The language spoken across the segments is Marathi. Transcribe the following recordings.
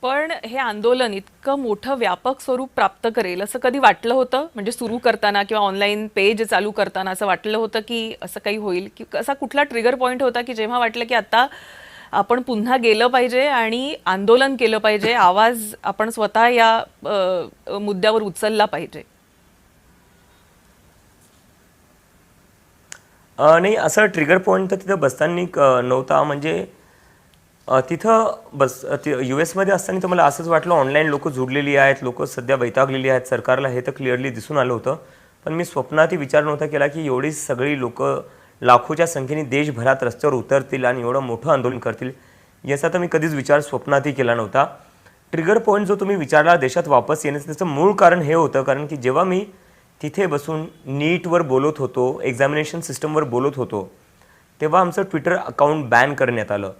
पण हे आंदोलन इतकं मोठं व्यापक स्वरूप प्राप्त करेल असं कधी वाटलं होतं? म्हणजे सुरू करताना किंवा ऑनलाईन पेज चालू करताना असं वाटलं होतं की असं काही होईल, की असा कुठला ट्रिगर पॉइंट होता की जेव्हा वाटलं की आता आपण पुन्हा गेलं पाहिजे आणि आंदोलन केलं पाहिजे, आवाज आपण स्वतः या मुद्द्यावर उचलला पाहिजे? नाही, असं ट्रिगर पॉईंट तर तिथं बसताना नव्हता. म्हणजे तिथं US मध्ये असताना तर मला असंच वाटलं, ऑनलाईन लोक जुडलेली आहेत, लोक सध्या वैतागलेली आहेत सरकारला, हे तर क्लिअरली दिसून आलं होतं. पण मी स्वप्नातही विचार नव्हता केला की एवढी सगळी लोक लाखोच्या संख्येने देशभरात रस्त्यावर उतरतील आणि एवढं मोठं आंदोलन करतील, याचा तर मी कधीच विचार स्वप्नातही केला नव्हता. ट्रिगर पॉईंट जो तुम्ही विचारला देशात वापस येण्याचं, त्याचं मूळ कारण हे होतं कारण की जेव्हा मी तिथे बसून नीटवर बोलत होतो, एक्झामिनेशन सिस्टमवर बोलत होतो, तेव्हा आमचं ट्विटर अकाउंट बॅन करण्यात आलं.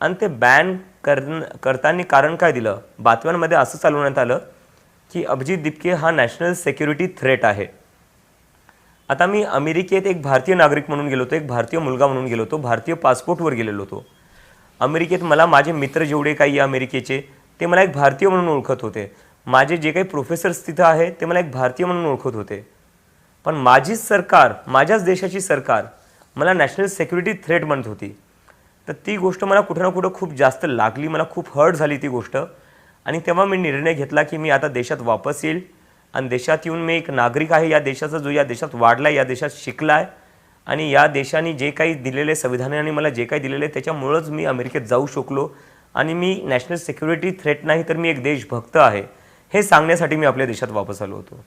आणि ते बॅन करताना कारण काय दिलं, बातम्यांमध्ये असं चालवण्यात आलं की अभिजित दिपके हा नॅशनल सिक्युरिटी थ्रेट आहे. आता मी अमेरिकेत एक भारतीय नागरिक म्हणून गेलो होतो, एक भारतीय मुलगा म्हणून गेलो होतो, भारतीय पासपोर्टवर गेलेलो होतो. अमेरिकेत मला माझे मित्र जेवढे काही अमेरिकेचे, ते मला एक भारतीय म्हणून ओळखत होते. माझे जे काही प्रोफेसर्स तिथं आहे ते मला एक भारतीय म्हणून ओळखत होते. पण माझीच सरकार, माझ्याच देशाची सरकार मला नॅशनल सिक्युरिटी थ्रेट म्हणत होती. तर ती गोष्ट मला कुठं ना कुठं खूप जास्त लागली, मला खूप हर्ट झाली ती गोष्ट. आणि तेव्हा मी निर्णय घेतला की मी आता देशात वापस येईल आणि देशात येऊन मी एक नागरिक आहे या देशाचा, जो या देशात वाढला, या देशात शिकला आहे आणि या देशाने जे काही दिलेले संविधानाने मला जे काही दिलेले त्याच्यामुळंच मी अमेरिकेत जाऊ शकलो. आणि मी नॅशनल सिक्युरिटी थ्रेट नाही तर मी एक देशभक्त आहे, हे सांगण्यासाठी मी आपल्या देशात वापस आलो होतो.